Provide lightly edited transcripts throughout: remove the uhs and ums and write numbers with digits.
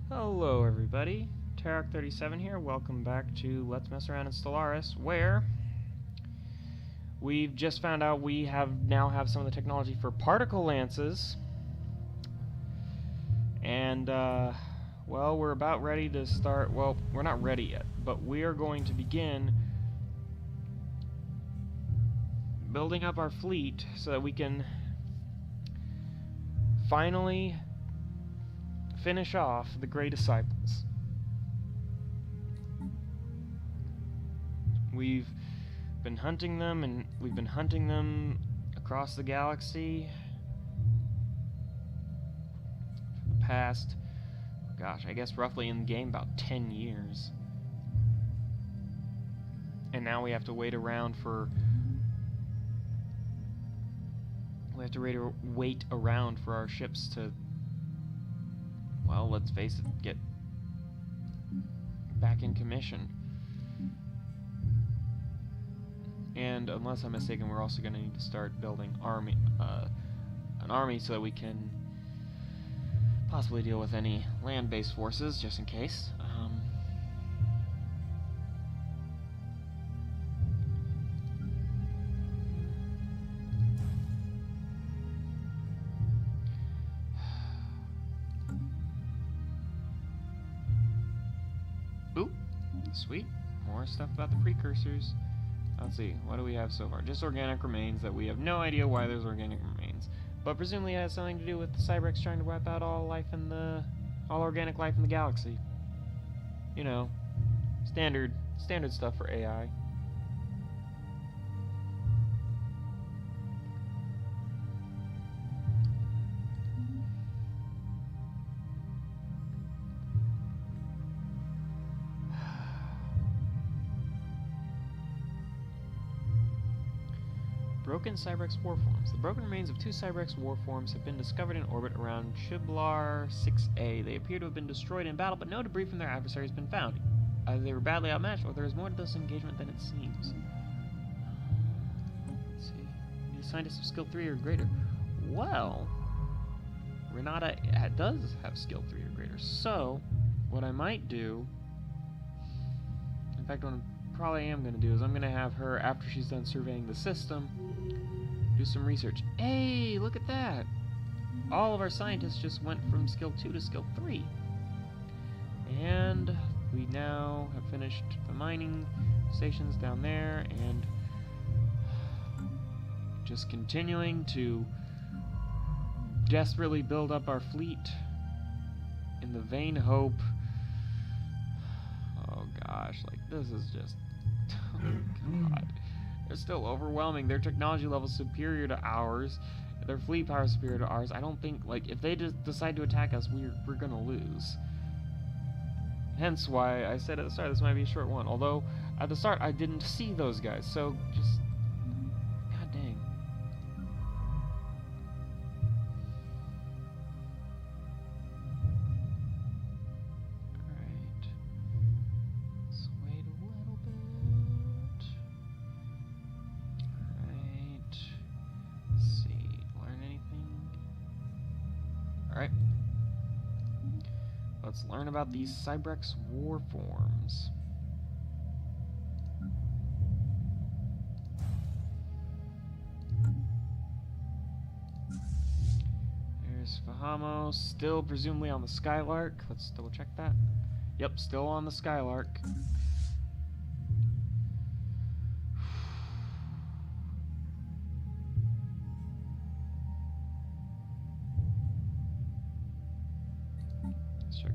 Hello everybody, Tarek37 here. Welcome back to Let's Mess Around in Stellaris, where we've just found out we now have some of the technology for particle lances. And, well, we're about ready to start. Well, we're not ready yet, but we are going to begin building up our fleet so that we can finally finish off the Grey Disciples. We've been hunting them, and we've been hunting them across the galaxy for the past, gosh, I guess roughly in the game about 10 years. And now we have to wait around for our ships to, well, let's face it, get back in commission. And unless I'm mistaken, we're also going to need to start building an army so that we can possibly deal with any land-based forces, just in case. Ooh, sweet. More stuff about the precursors. Let's see, what do we have so far? Just organic remains that we have no idea why there's organic remains. But presumably it has something to do with the Cybrex trying to wipe out all organic life in the galaxy. You know, standard stuff for AI. Broken Cybrex warforms. The broken remains of two Cybrex warforms have been discovered in orbit around Chiblar 6A. They appear to have been destroyed in battle, but no debris from their adversary has been found. Either they were badly outmatched, or there is more to this engagement than it seems. Let's see. We need a scientist of skill 3 or greater. Well, Renata does have skill 3 or greater. So, what I might do... In fact, what I probably am going to do is I'm going to have her, after she's done surveying the system, do some research. Hey, look at that! All of our scientists just went from skill 2 to skill 3. And we now have finished the mining stations down there, and just continuing to desperately build up our fleet in the vain hope. Oh gosh, like this is just... oh god. They're still overwhelming. Their technology level is superior to ours. Their fleet power is superior to ours. I don't think, like, if they just decide to attack us, we're gonna lose. Hence why I said at the start this might be a short one. Although, at the start, I didn't see those guys, so just... god dang. Alright. Let's wait a little bit. Alright. Let's learn about these Cybrex warforms. There's Fahamo, still presumably on the Skylark. Let's double check that. Yep, still on the Skylark.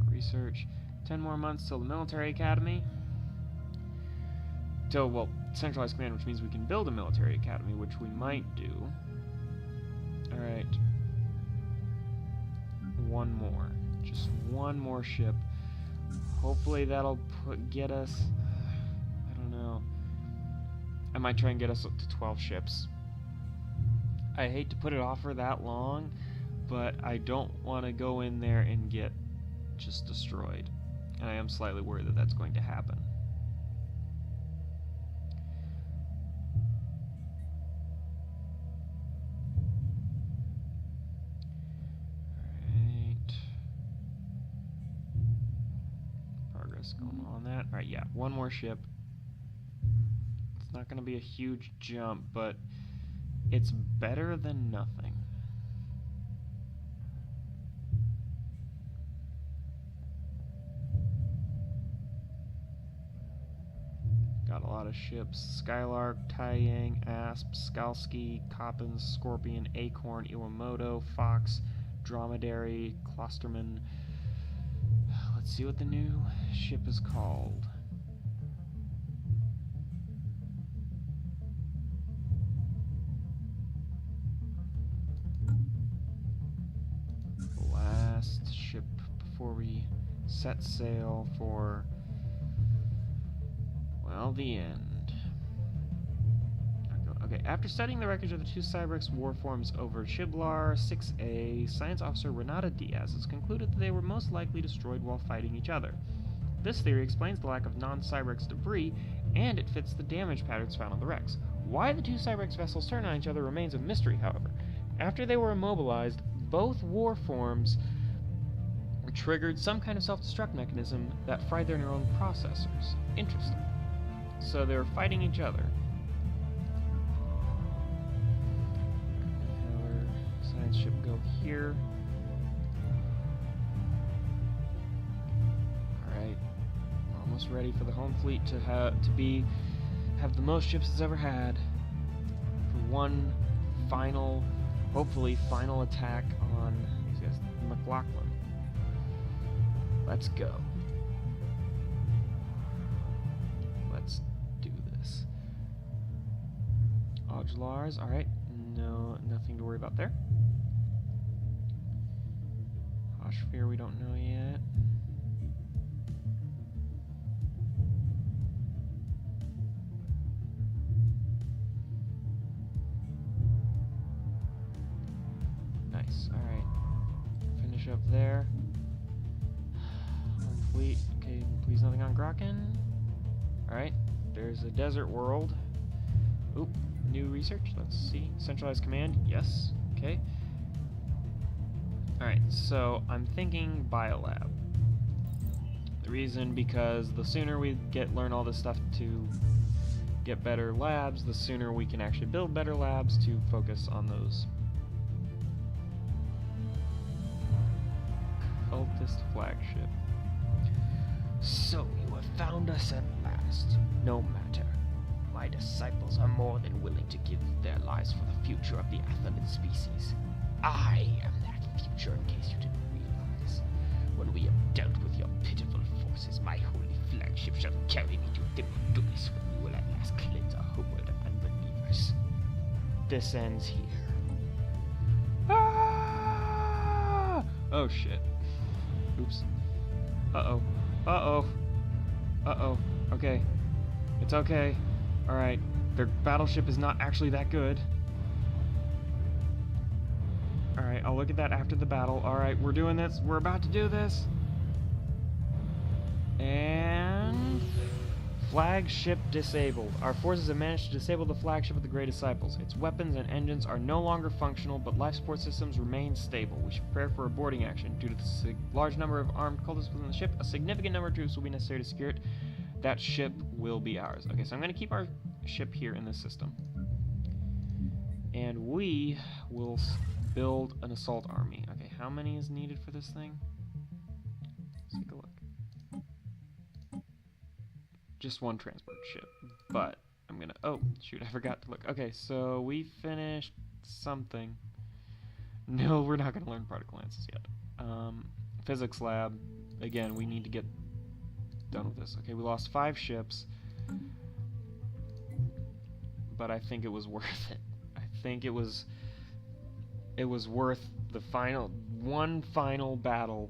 Research. 10 more months till the military academy. Till, well, centralized command, which means we can build a military academy, which we might do. Alright. One more. Just one more ship. Hopefully that'll get us... I don't know. I might try and get us up to 12 ships. I hate to put it off for that long, but I don't want to go in there and get just destroyed, and I am slightly worried that that's going to happen. Alright. Stellaris going on that. Alright, yeah, one more ship. It's not going to be a huge jump, but it's better than nothing. Got a lot of ships. Skylark, Taiyang, Asp, Skalski, Coppens, Scorpion, Acorn, Iwamoto, Fox, Dromedary, Klosterman. Let's see what the new ship is called. The last ship before we set sail for, well, the end. Okay, after studying the wreckage of the two Cyberx warforms over Shiblar 6A, Science Officer Renata Diaz has concluded that they were most likely destroyed while fighting each other. This theory explains the lack of non-Cyberx debris, and it fits the damage patterns found on the wrecks. Why the two Cyberx vessels turned on each other remains a mystery, however. After they were immobilized, both warforms triggered some kind of self-destruct mechanism that fried their neuron processors. Interesting. So they were fighting each other. Science ship go here. Alright. Almost ready for the home fleet to have the most ships it's ever had. For one final, hopefully final attack on these guys. McLaughlin. Let's go. Let's do this. Aujlars, alright. No, nothing to worry about there. Hoshfear, we don't know yet. Nice, alright. Finish up there. Home fleet. Okay, please nothing on Grokken. Alright, there's a desert world. Oop, new research, let's see. Centralized command, yes, okay. Alright, so I'm thinking biolab. The reason, because the sooner we learn all this stuff to get better labs, the sooner we can actually build better labs to focus on those. Cultist flagship. So you have found us at last. No matter. My disciples are more than willing to give their lives for the future of the Athelid species. I am that future, in case you didn't realize. When we have dealt with your pitiful forces, my holy flagship shall carry me to Demodulis, when we will at last cleanse our homeworld of unbelievers. This ends here. Ah! Oh shit. Oops. Uh-oh. Uh-oh. Uh-oh. Okay. It's okay. Alright. Their battleship is not actually that good. Alright, I'll look at that after the battle. Alright, we're doing this. We're about to do this. And... flagship disabled. Our forces have managed to disable the flagship of the Grey Disciples. Its weapons and engines are no longer functional, but life support systems remain stable. We should prepare for a boarding action. Due to the large number of armed cultists within the ship, a significant number of troops will be necessary to secure it. That ship will be ours. Okay, so I'm going to keep our ship here in this system. And we will build an assault army. Okay, how many is needed for this thing? Let's take a look. Just one transport ship, but I'm gonna, oh shoot, I forgot to look. Okay, so we finished something. No, we're not gonna learn particle lances yet. Physics lab, again, we need to get done with this. Okay, we lost 5 ships, but I think it was worth it. I think it was worth the one final battle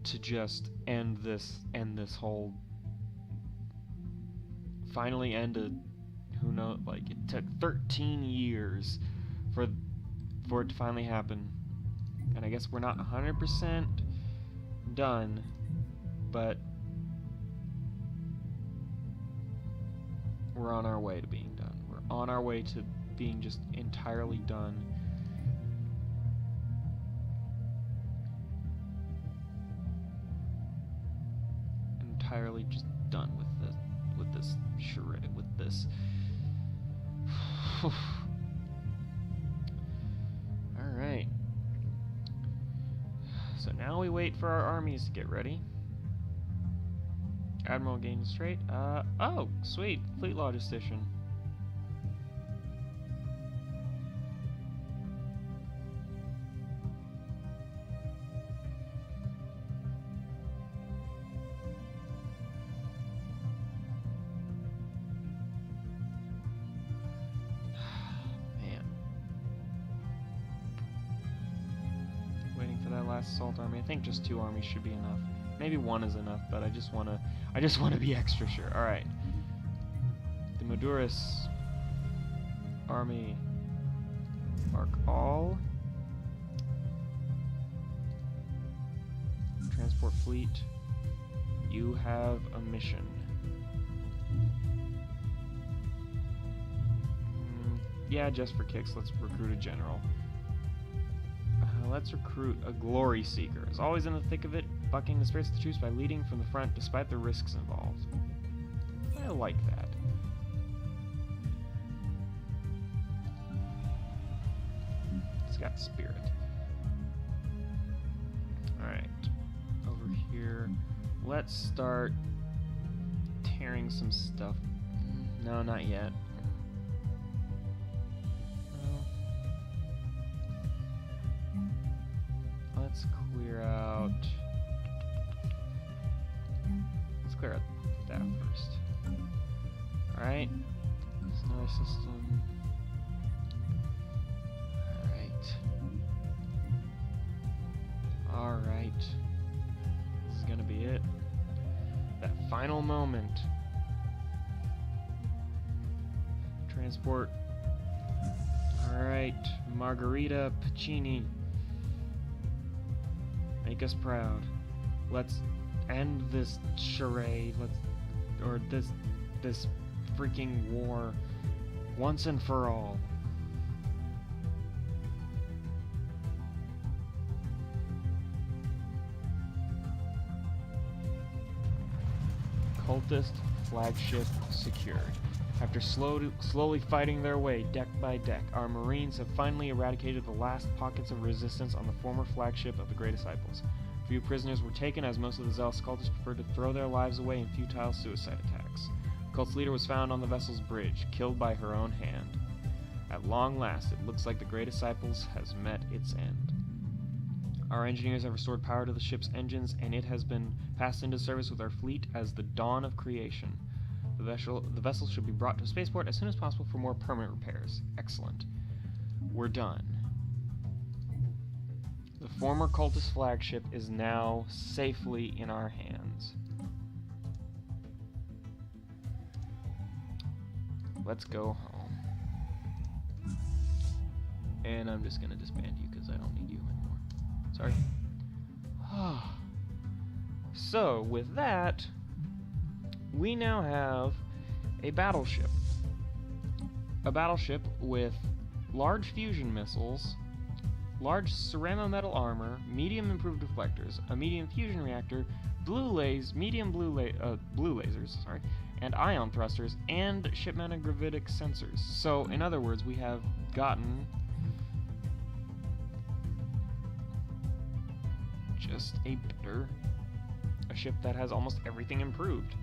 to just end this whole, finally ended. Who knows, like, it took 13 years for it to finally happen, and I guess we're not 100% done, but we're on our way to being done. We're on our way to being just entirely done. entirely just done with this charade, with this. Alright. So now we wait for our armies to get ready. Admiral gains trait. Oh, sweet. Fleet logistician. Assault army. I think just 2 armies should be enough. Maybe 1 is enough, but I just wanna be extra sure. Alright. The Maduris army. Mark all. Transport fleet. You have a mission. Yeah, just for kicks, let's recruit a general. Let's recruit a glory seeker. Is always in the thick of it, bucking the spirits of the troops by leading from the front despite the risks involved. I like that. It's got spirit. Alright. Over here. Let's start tearing some stuff. No, not yet. Let's clear out that first. Alright. It's another system. Alright. This is gonna be it. That final moment. Transport. Alright. Margarita Pacini. Make us proud. Let's end this charade. This freaking war once and for all. Cultist flagship secured. After slowly fighting their way deck by deck, our Marines have finally eradicated the last pockets of resistance on the former flagship of the Great Disciples. Few prisoners were taken, as most of the zealous cultists preferred to throw their lives away in futile suicide attacks. The cult's leader was found on the vessel's bridge, killed by her own hand. At long last, it looks like the Great Disciples has met its end. Our engineers have restored power to the ship's engines, and it has been passed into service with our fleet as the dawn of creation. The vessel should be brought to a spaceport as soon as possible for more permanent repairs. Excellent. We're done. The former cultist flagship is now safely in our hands. Let's go home. And I'm just gonna disband you because I don't need you anymore. Sorry. So, with that, we now have a battleship. A battleship with large fusion missiles, large ceramo-metal armor, medium improved deflectors, a medium fusion reactor, medium blue lasers, and ion thrusters, and ship-mounted gravitic sensors. So, in other words, we have gotten just a ship that has almost everything improved.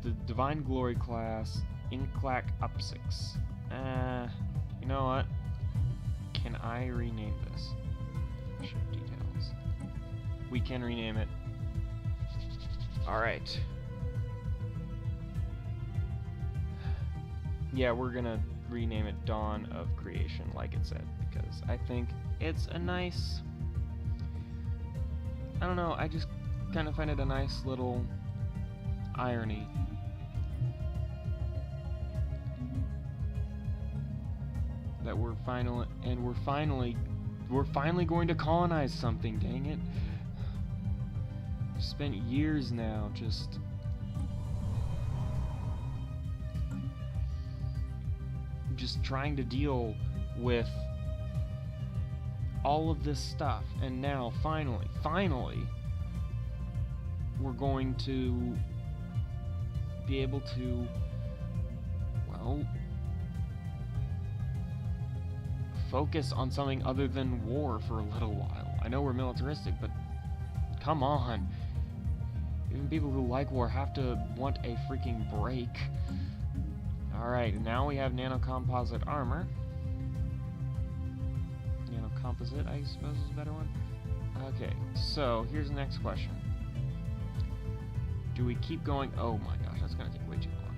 The Divine Glory class, Inklak Up-6. You know what? Can I rename this? Ship details. We can rename it. Alright. Yeah, we're gonna rename it Dawn of Creation, like it said, because I think it's a nice... I don't know, I just kind of find it a nice little irony. That we're finally going to colonize something, dang it. We've spent years now just trying to deal with all of this stuff, and now finally we're going to be able to, well, focus on something other than war for a little while. I know we're militaristic, but come on. Even people who like war have to want a freaking break. Alright, now we have nanocomposite armor. Nanocomposite, I suppose, is a better one. Okay, so here's the next question. Do we keep going? Oh my gosh, that's gonna take way too long.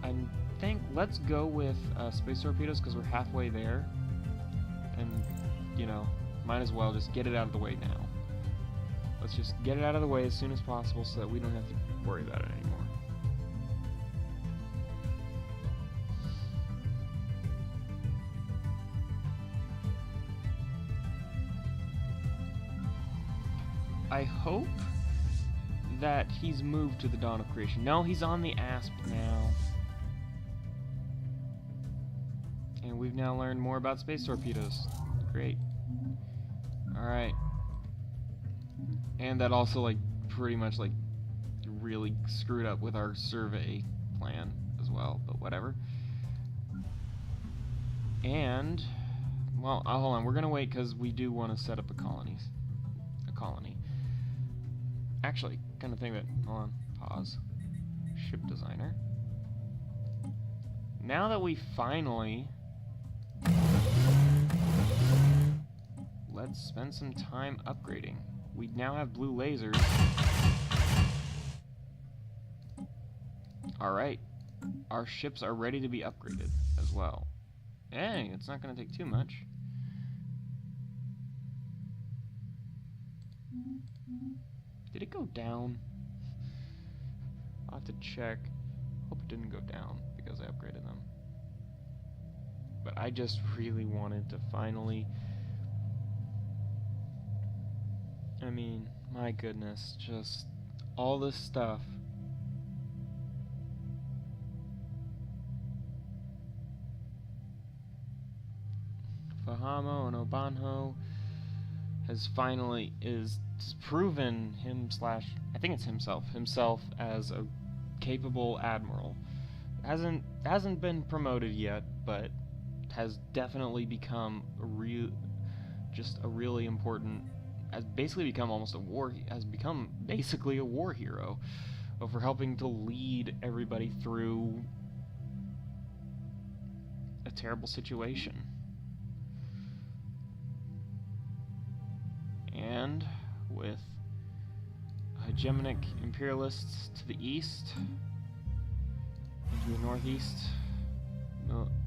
I think let's go with space torpedoes because we're halfway there. And, you know, might as well just get it out of the way now. Let's just get it out of the way as soon as possible so that we don't have to worry about it anymore. I hope that he's moved to the Dawn of Creation. No, he's on the Asp now. And we've now learned more about space torpedoes. Great. Alright. And that also, like, pretty much, like, really screwed up with our survey plan as well, but whatever. And, well, hold on, we're gonna wait because we do want to set up a colony. Actually, kind of think that, hold on, pause. Ship designer. Now that we finally, let's spend some time upgrading. We now have blue lasers. Alright. Our ships are ready to be upgraded as well. Hey, it's not going to take too much. Did it go down? I'll have to check. Hope it didn't go down because I upgraded them. But I just really wanted to finally... I mean, my goodness, just all this stuff. Fahamo and Obanho has finally proven I think it's himself as a capable admiral. Hasn't been promoted yet, but has definitely become a really important, has basically become almost basically a war hero for helping to lead everybody through a terrible situation. And with hegemonic imperialists to the east, to the northeast,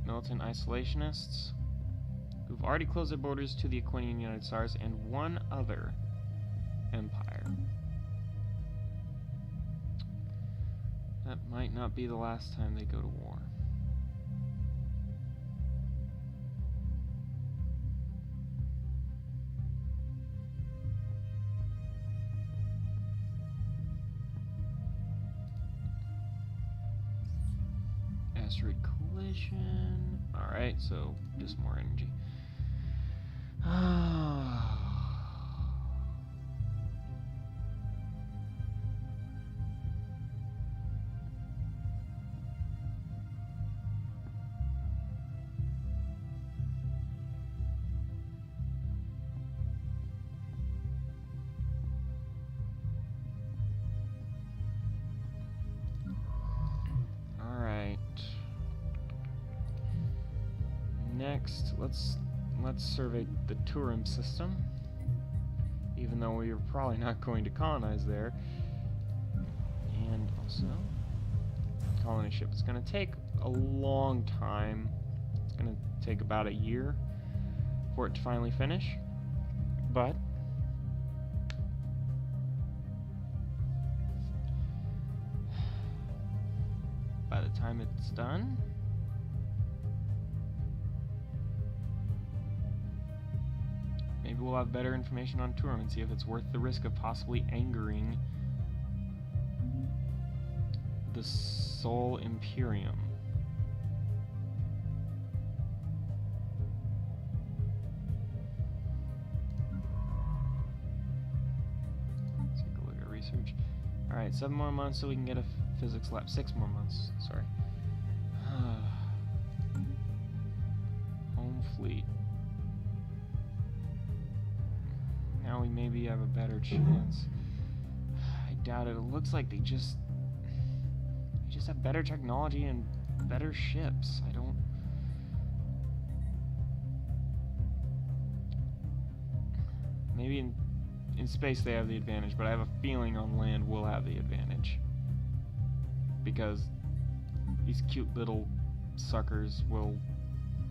militant isolationists who've already closed their borders to the Aquinian United Stars, and one other empire. That might not be the last time they go to war. Asteroid collision. Alright, so just more energy. Next, let's survey the Turim system, even though we are probably not going to colonize there. And also, colony ship. It's going to take a long time. It's going to take about a year for it to finally finish, but by the time it's done, maybe we'll have better information on Turim and see if it's worth the risk of possibly angering the Sol Imperium. Let's take a look at research. Alright, 7 more months so we can get a physics lab. 6 more months, sorry. Home fleet. Now we maybe have a better chance. I doubt it. It looks like they just have better technology and better ships. I don't... Maybe in space they have the advantage, but I have a feeling on land we'll have the advantage. Because these cute little suckers will...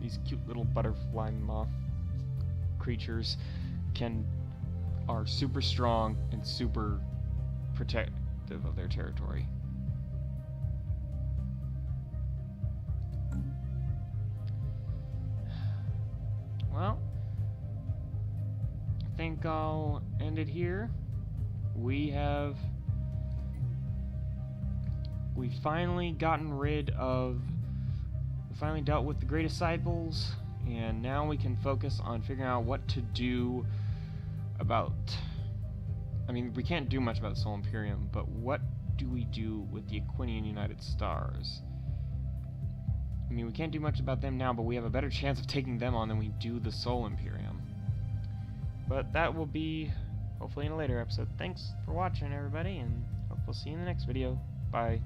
These cute little butterfly moth creatures are super strong and super protective of their territory. Well, I think I'll end it here. We finally finally dealt with the Great Disciples, and now we can focus on figuring out what to do about... I mean, we can't do much about the Solar Imperium, but what do we do with the Aquinian United Stars? I mean, we can't do much about them now, but we have a better chance of taking them on than we do the Solar Imperium. But that will be hopefully in a later episode. Thanks for watching, everybody, and hope we'll see you in the next video. Bye.